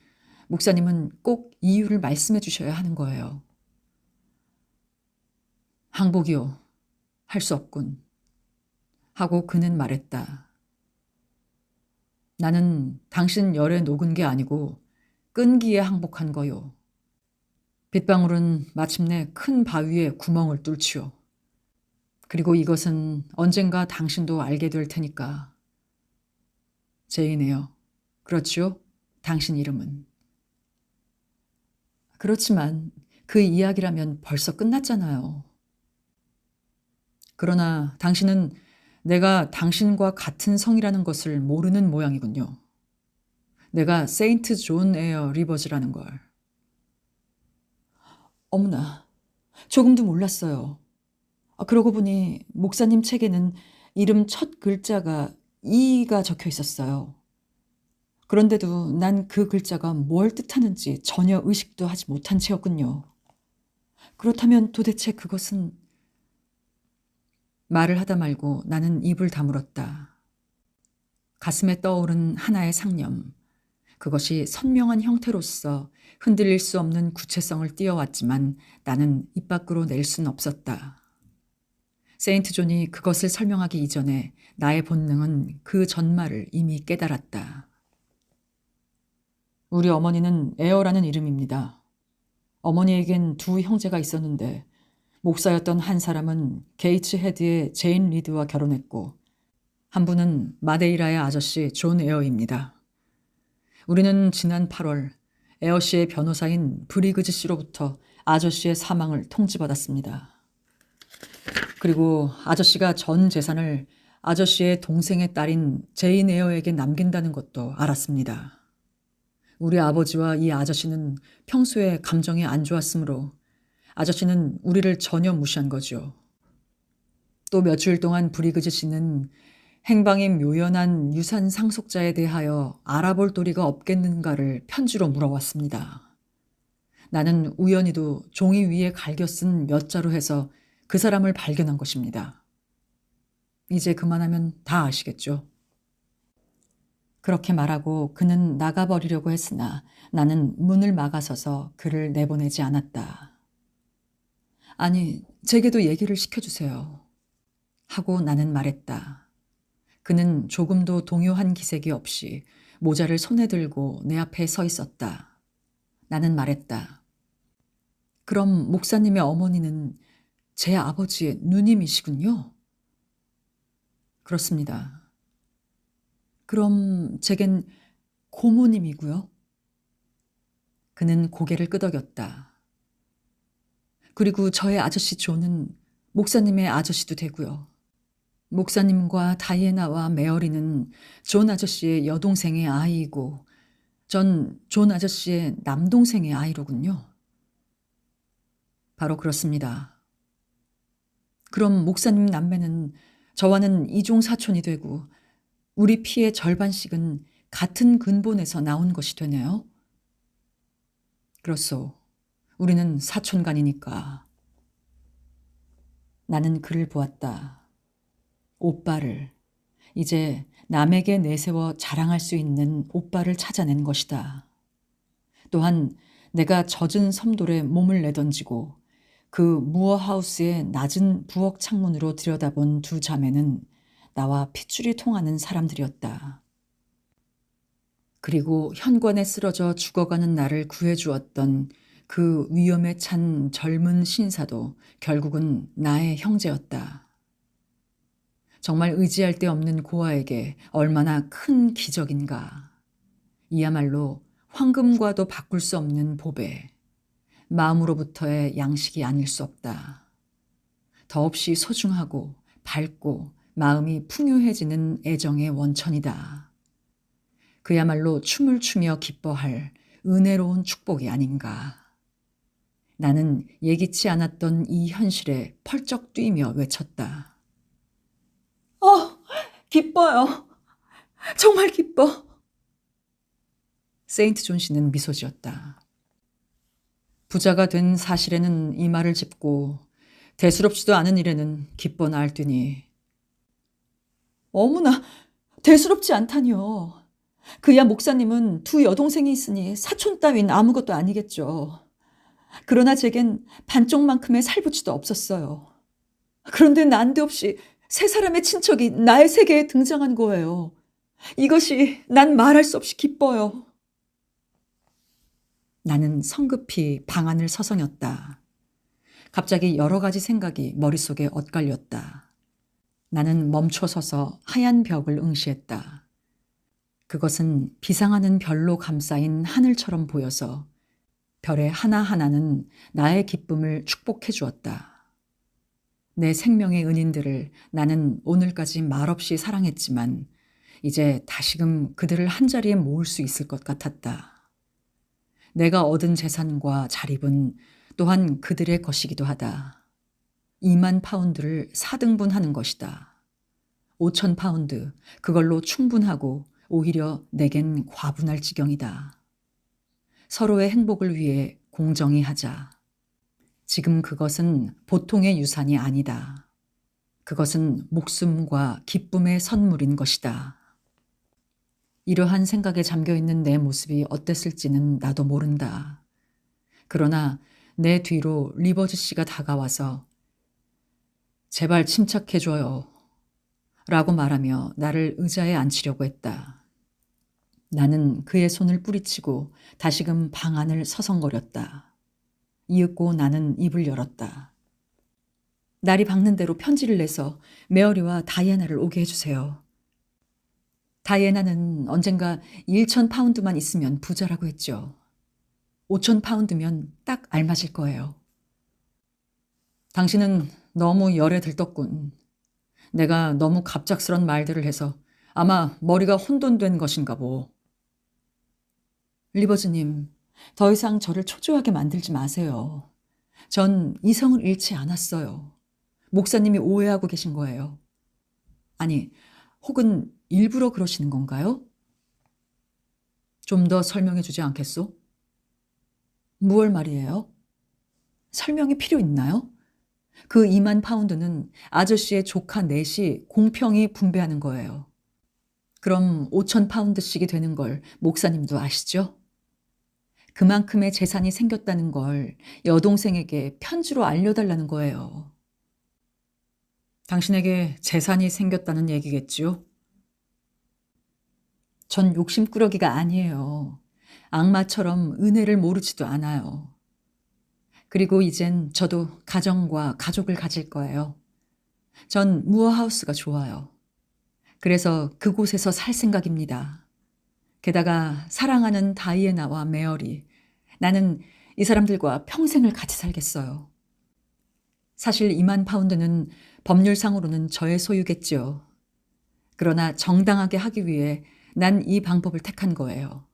목사님은 꼭 이유를 말씀해 주셔야 하는 거예요. 항복이요. 할 수 없군. 하고 그는 말했다. 나는 당신 열에 녹은 게 아니고 끈기에 항복한 거요. 빗방울은 마침내 큰 바위에 구멍을 뚫지요. 그리고 이것은 언젠가 당신도 알게 될 테니까. 제인이요. 그렇지요? 당신 이름은. 그렇지만 그 이야기라면 벌써 끝났잖아요. 그러나 당신은 내가 당신과 같은 성이라는 것을 모르는 모양이군요. 내가 세인트 존 에어 리버즈라는 걸. 어머나, 조금도 몰랐어요. 그러고 보니 목사님 책에는 이름 첫 글자가 E가 적혀 있었어요. 그런데도 난 그 글자가 뭘 뜻하는지 전혀 의식도 하지 못한 채였군요. 그렇다면 도대체 그것은... 말을 하다 말고 나는 입을 다물었다. 가슴에 떠오른 하나의 상념. 그것이 선명한 형태로서 흔들릴 수 없는 구체성을 띄어왔지만 나는 입 밖으로 낼 수는 없었다. 세인트 존이 그것을 설명하기 이전에 나의 본능은 그 전말을 이미 깨달았다. 우리 어머니는 에어라는 이름입니다. 어머니에겐 두 형제가 있었는데 목사였던 한 사람은 게이츠 헤드의 제인 리드와 결혼했고 한 분은 마데이라의 아저씨 존 에어입니다. 우리는 지난 8월 에어 씨의 변호사인 브리그즈 씨로부터 아저씨의 사망을 통지받았습니다. 그리고 아저씨가 전 재산을 아저씨의 동생의 딸인 제인 에어에게 남긴다는 것도 알았습니다. 우리 아버지와 이 아저씨는 평소에 감정이 안 좋았으므로 아저씨는 우리를 전혀 무시한 거죠. 또 며칠 동안 브리그즈 씨는 행방이 묘연한 유산 상속자에 대하여 알아볼 도리가 없겠는가를 편지로 물어왔습니다. 나는 우연히도 종이 위에 갈겨 쓴 몇 자로 해서 그 사람을 발견한 것입니다. 이제 그만하면 다 아시겠죠? 그렇게 말하고 그는 나가버리려고 했으나 나는 문을 막아서서 그를 내보내지 않았다. 아니, 제게도 얘기를 시켜주세요. 하고 나는 말했다. 그는 조금도 동요한 기색이 없이 모자를 손에 들고 내 앞에 서 있었다. 나는 말했다. 그럼 목사님의 어머니는 제 아버지의 누님이시군요? 그렇습니다. 그럼 제겐 고모님이고요. 그는 고개를 끄덕였다. 그리고 저의 아저씨 존은 목사님의 아저씨도 되고요. 목사님과 다이애나와 메어리는 존 아저씨의 여동생의 아이이고 전 존 아저씨의 남동생의 아이로군요. 바로 그렇습니다. 그럼 목사님 남매는 저와는 이종 사촌이 되고 우리 피의 절반씩은 같은 근본에서 나온 것이 되네요. 그렇소. 우리는 사촌간이니까. 나는 그를 보았다. 오빠를, 이제 남에게 내세워 자랑할 수 있는 오빠를 찾아낸 것이다. 또한 내가 젖은 섬돌에 몸을 내던지고 그 무어하우스의 낮은 부엌 창문으로 들여다본 두 자매는 나와 핏줄이 통하는 사람들이었다. 그리고 현관에 쓰러져 죽어가는 나를 구해주었던 그 위험에 찬 젊은 신사도 결국은 나의 형제였다. 정말 의지할 데 없는 고아에게 얼마나 큰 기적인가. 이야말로 황금과도 바꿀 수 없는 보배. 마음으로부터의 양식이 아닐 수 없다. 더없이 소중하고 밝고 마음이 풍요해지는 애정의 원천이다. 그야말로 춤을 추며 기뻐할 은혜로운 축복이 아닌가. 나는 예기치 않았던 이 현실에 펄쩍 뛰며 외쳤다. 기뻐요. 정말 기뻐. 세인트 존 씨는 미소 지었다. 부자가 된 사실에는 이 말을 짚고 대수롭지도 않은 일에는 기뻐 나알더니 어머나 대수롭지 않다니요. 그야 목사님은 두 여동생이 있으니 사촌 따윈 아무것도 아니겠죠. 그러나 제겐 반쪽만큼의 살부치도 없었어요. 그런데 난데없이 세 사람의 친척이 나의 세계에 등장한 거예요. 이것이 난 말할 수 없이 기뻐요. 나는 성급히 방안을 서성였다. 갑자기 여러 가지 생각이 머릿속에 엇갈렸다. 나는 멈춰서서 하얀 벽을 응시했다. 그것은 비상하는 별로 감싸인 하늘처럼 보여서 별의 하나하나는 나의 기쁨을 축복해 주었다. 내 생명의 은인들을 나는 오늘까지 말없이 사랑했지만 이제 다시금 그들을 한자리에 모을 수 있을 것 같았다. 내가 얻은 재산과 자립은 또한 그들의 것이기도 하다. 2만 파운드를 4등분하는 것이다. 5천 파운드, 그걸로 충분하고 오히려 내겐 과분할 지경이다. 서로의 행복을 위해 공정히 하자. 지금 그것은 보통의 유산이 아니다. 그것은 목숨과 기쁨의 선물인 것이다. 이러한 생각에 잠겨있는 내 모습이 어땠을지는 나도 모른다. 그러나 내 뒤로 리버즈 씨가 다가와서 제발 침착해줘요 라고 말하며 나를 의자에 앉히려고 했다. 나는 그의 손을 뿌리치고 다시금 방안을 서성거렸다. 이윽고 나는 입을 열었다. 날이 밝는 대로 편지를 내서 메어리와 다이애나를 오게 해주세요. 다이애나는 언젠가 1천 파운드만 있으면 부자라고 했죠. 5천 파운드면 딱 알맞을 거예요. 당신은 너무 열에 들떴군. 내가 너무 갑작스런 말들을 해서 아마 머리가 혼돈된 것인가 보. 리버즈님, 더 이상 저를 초조하게 만들지 마세요. 전 이성을 잃지 않았어요. 목사님이 오해하고 계신 거예요. 아니, 혹은 일부러 그러시는 건가요? 좀 더 설명해 주지 않겠소? 무얼 말이에요? 설명이 필요 있나요? 그 2만 파운드는 아저씨의 조카 넷이 공평히 분배하는 거예요. 그럼 5천 파운드씩이 되는 걸 목사님도 아시죠? 그만큼의 재산이 생겼다는 걸 여동생에게 편지로 알려달라는 거예요. 당신에게 재산이 생겼다는 얘기겠지요? 전 욕심꾸러기가 아니에요. 악마처럼 은혜를 모르지도 않아요. 그리고 이젠 저도 가정과 가족을 가질 거예요. 전 무어하우스가 좋아요. 그래서 그곳에서 살 생각입니다. 게다가 사랑하는 다이애나와 메어리, 나는 이 사람들과 평생을 같이 살겠어요. 사실 2만 파운드는 법률상으로는 저의 소유겠지요. 그러나 정당하게 하기 위해 난 이 방법을 택한 거예요.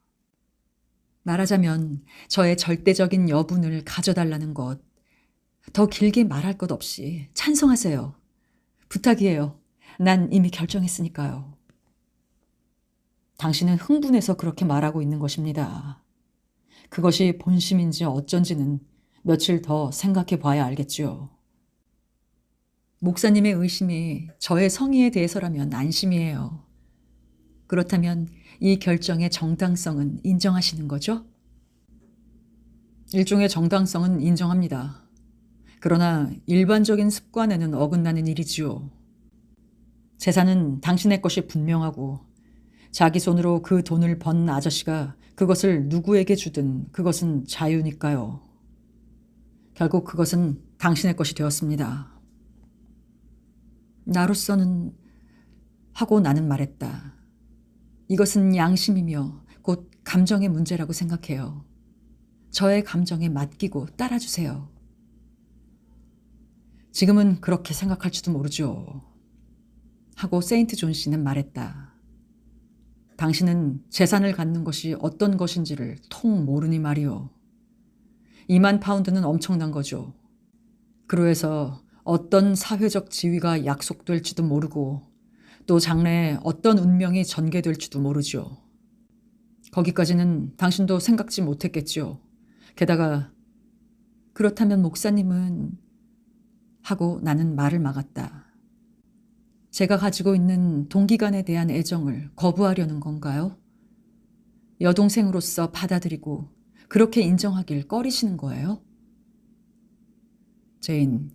말하자면 저의 절대적인 여분을 가져달라는 것. 더 길게 말할 것 없이 찬성하세요. 부탁이에요. 난 이미 결정했으니까요. 당신은 흥분해서 그렇게 말하고 있는 것입니다. 그것이 본심인지 어쩐지는 며칠 더 생각해 봐야 알겠지요. 목사님의 의심이 저의 성의에 대해서라면 안심이에요. 그렇다면 이 결정의 정당성은 인정하시는 거죠? 일종의 정당성은 인정합니다. 그러나 일반적인 습관에는 어긋나는 일이지요. 재산은 당신의 것이 분명하고 자기 손으로 그 돈을 번 아저씨가 그것을 누구에게 주든 그것은 자유니까요. 결국 그것은 당신의 것이 되었습니다. 나로서는 하고 나는 말했다. 이것은 양심이며 곧 감정의 문제라고 생각해요. 저의 감정에 맡기고 따라주세요. 지금은 그렇게 생각할지도 모르죠. 하고 세인트 존 씨는 말했다. 당신은 재산을 갖는 것이 어떤 것인지를 통 모르니 말이오. 2만 파운드는 엄청난 거죠. 그로해서 어떤 사회적 지위가 약속될지도 모르고 또 장래에 어떤 운명이 전개될지도 모르죠. 거기까지는 당신도 생각지 못했겠죠. 게다가 그렇다면 목사님은 하고 나는 말을 막았다. 제가 가지고 있는 동기간에 대한 애정을 거부하려는 건가요? 여동생으로서 받아들이고 그렇게 인정하길 꺼리시는 거예요? 제인,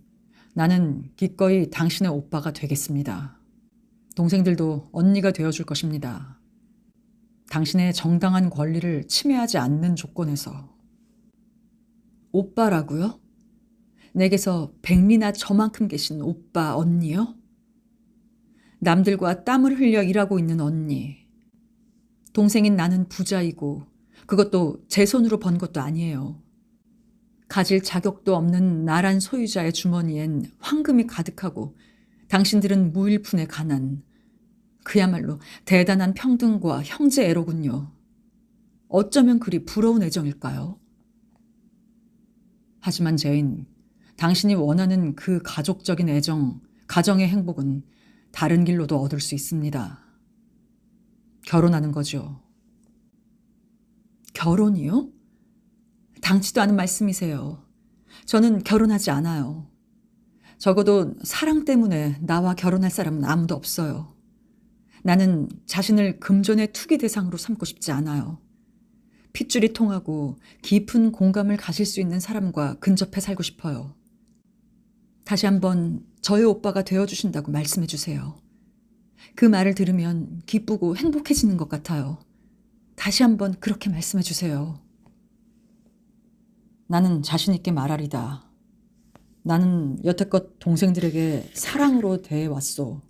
나는 기꺼이 당신의 오빠가 되겠습니다. 동생들도 언니가 되어줄 것입니다. 당신의 정당한 권리를 침해하지 않는 조건에서. 오빠라고요? 내게서 백리나 저만큼 계신 오빠, 언니요? 남들과 땀을 흘려 일하고 있는 언니. 동생인 나는 부자이고 그것도 제 손으로 번 것도 아니에요. 가질 자격도 없는 나란 소유자의 주머니엔 황금이 가득하고 당신들은 무일푼에 가난 그야말로 대단한 평등과 형제 애로군요. 어쩌면 그리 부러운 애정일까요? 하지만 제인, 당신이 원하는 그 가족적인 애정, 가정의 행복은 다른 길로도 얻을 수 있습니다. 결혼하는 거죠. 결혼이요? 당치도 않은 말씀이세요. 저는 결혼하지 않아요. 적어도 사랑 때문에 나와 결혼할 사람은 아무도 없어요. 나는 자신을 금전의 투기 대상으로 삼고 싶지 않아요. 핏줄이 통하고 깊은 공감을 가질 수 있는 사람과 근접해 살고 싶어요. 다시 한번 저의 오빠가 되어주신다고 말씀해 주세요. 그 말을 들으면 기쁘고 행복해지는 것 같아요. 다시 한번 그렇게 말씀해 주세요. 나는 자신 있게 말하리다. 나는 여태껏 동생들에게 사랑으로 대해왔소.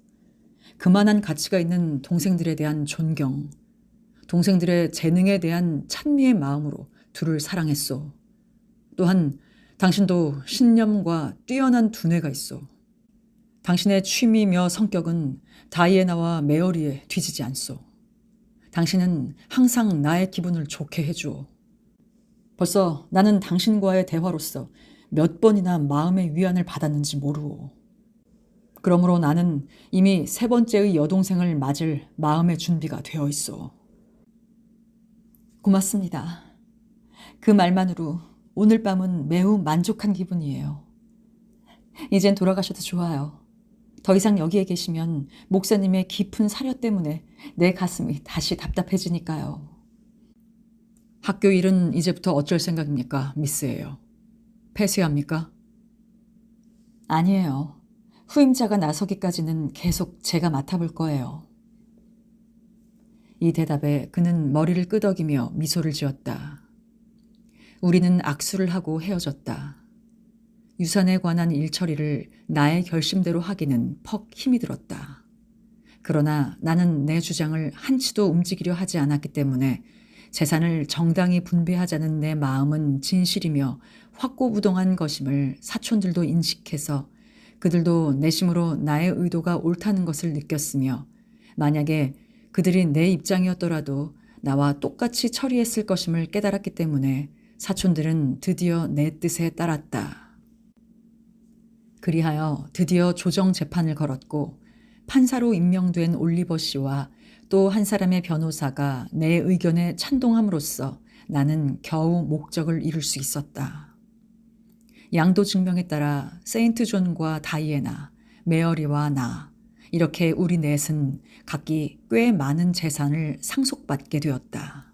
그만한 가치가 있는 동생들에 대한 존경, 동생들의 재능에 대한 찬미의 마음으로 둘을 사랑했소. 또한 당신도 신념과 뛰어난 두뇌가 있소. 당신의 취미며 성격은 다이애나와 메어리에 뒤지지 않소. 당신은 항상 나의 기분을 좋게 해주오. 벌써 나는 당신과의 대화로서 몇 번이나 마음의 위안을 받았는지 모르오. 그러므로 나는 이미 세 번째의 여동생을 맞을 마음의 준비가 되어 있어. 고맙습니다. 그 말만으로 오늘 밤은 매우 만족한 기분이에요. 이젠 돌아가셔도 좋아요. 더 이상 여기에 계시면 목사님의 깊은 사려 때문에 내 가슴이 다시 답답해지니까요. 학교 일은 이제부터 어쩔 생각입니까, 미스예요? 폐쇄합니까? 아니에요. 후임자가 나서기까지는 계속 제가 맡아볼 거예요. 이 대답에 그는 머리를 끄덕이며 미소를 지었다. 우리는 악수를 하고 헤어졌다. 유산에 관한 일 처리를 나의 결심대로 하기는 퍽 힘이 들었다. 그러나 나는 내 주장을 한치도 움직이려 하지 않았기 때문에 재산을 정당히 분배하자는 내 마음은 진실이며 확고부동한 것임을 사촌들도 인식해서 그들도 내심으로 나의 의도가 옳다는 것을 느꼈으며 만약에 그들이 내 입장이었더라도 나와 똑같이 처리했을 것임을 깨달았기 때문에 사촌들은 드디어 내 뜻에 따랐다. 그리하여 드디어 조정 재판을 걸었고 판사로 임명된 올리버 씨와 또 한 사람의 변호사가 내 의견에 찬동함으로써 나는 겨우 목적을 이룰 수 있었다. 양도 증명에 따라 세인트 존과 다이애나, 메어리와 나 이렇게 우리 넷은 각기 꽤 많은 재산을 상속받게 되었다.